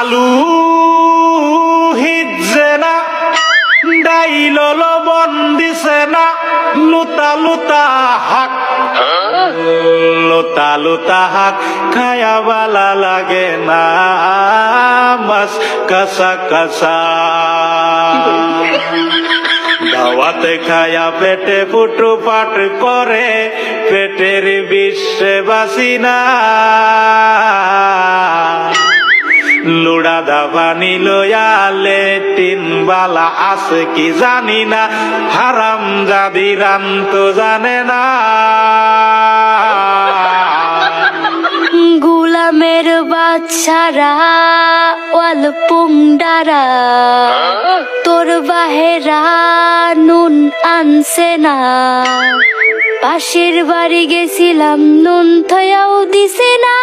আলু হিজছে না ডাইল লবণ দিছে না লুতা লুতা হাক লুতা লুতা হাক খায়া বালা লাগে না মাছ কাঁচা কাঁচা দাওয়াতে খায়া পেটে ফুটু পাট করে পেটের বিশ্বে বাসি না লুড়া দাবানি লয়ালে তিন বালা আছে কি জানি না হারাম জাদি রাম তো জানে না গুলামের বাচ্চারা ওয়াল পুংডারা তোর বাহেরা নুন আনছে না পাশের বাড়ি গেছিলাম নুন থয়াও দিছে না